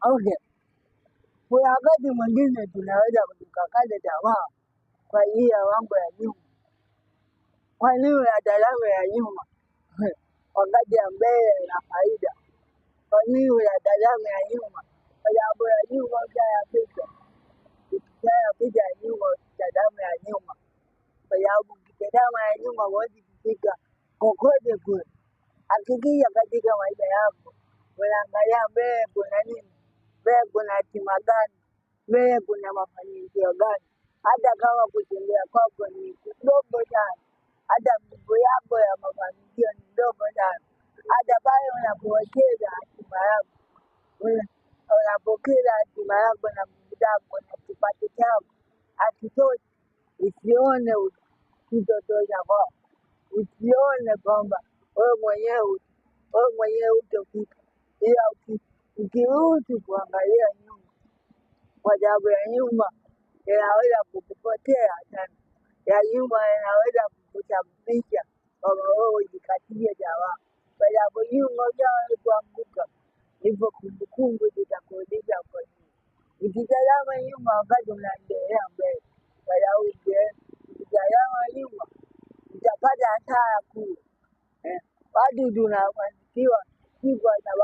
Okay. Kuna wakati mwingine tunaweza tukakata tamaa kwa ajili ya mambo ya nyuma. Kwa nini unatazama ya nyuma wakati ya mbele ina faida? Kwa nini unatazama ya nyuma? Kwa sababu ya nyuma ukishayapita. Ukishayapita ya nyuma usitazame ya nyuma. Kwa sababu ukitazama ya nyuma huwezi kufika kokote kule. Hakikisha katika maisha yako unaangalia mbele kuna nini, mbele kuna hatima gani, mbele kuna mafanikio gani. Hata kama kutembea kwako ni kidogo sana, hata nguvu yako ya mafanikio ni ndogo sana. Hata pale unapowekeza hatima yako, unapokeza hatima yako na nguvu zako na kipato chako hakitoshi, usione kitotosha kwako, usione kwamba wewe mwenyewe utofika, ila ukiruhusu kuangalia nyuma, kwa sababu ya nyuma inaweza kukupotea sana, ya nyuma inaweza kukusababisha kwamba wewe ujikatie tamaa, kwa sababu nyuma ushawahi kuanguka, hivyo kumbukumbu zitakurudisha kwa nyuma. Ukitazama nyuma wakati unaendelea mbele, kwa sababu ukitazama nyuma utapata hasara kuu. Watu tunafanikiwa si kwa sababu